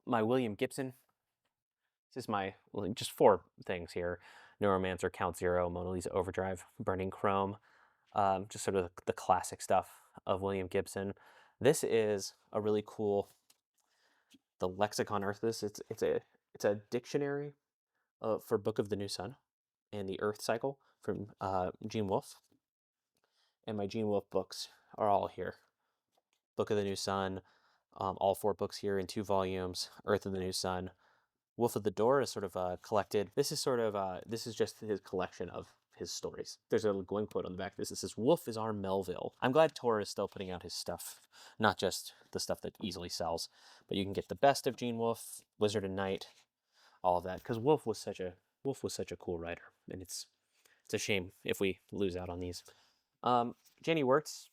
My William Gibson. This is my just 4 things here: Neuromancer, Count Zero, Mona Lisa Overdrive, Burning Chrome. Just sort of the classic stuff of William Gibson. This is a really cool. The Lexicon Earthless. It's a dictionary for Book of the New Sun and the Earth Cycle from Gene Wolfe. And my Gene Wolfe books are all here. Book of the New Sun, all 4 books here in 2 volumes. Earth of the New Sun. Wolf of the Door is sort of collected. This is just his collection of his stories. There's a Le Guin quote on the back of this that says, "Wolf is our Melville." I'm glad Tor is still putting out his stuff, not just the stuff that easily sells, but you can get the best of Gene Wolfe, Wizard and Knight, all of that, because Wolfe was such a cool writer, and it's a shame if we lose out on these. Jenny Wirtz,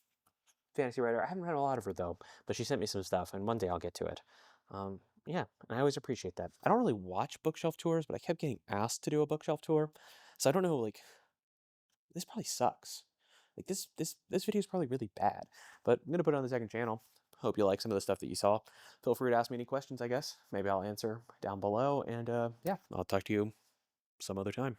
fantasy writer. I haven't read a lot of her though, but she sent me some stuff, and one day I'll get to it. Yeah, and I always appreciate that. I don't really watch bookshelf tours, but I kept getting asked to do a bookshelf tour, so I don't know. Like, this probably sucks. Like this video is probably really bad, but I'm gonna put it on the second channel. Hope you like some of the stuff that you saw. Feel free to ask me any questions. I guess maybe I'll answer down below, and yeah, I'll talk to you some other time.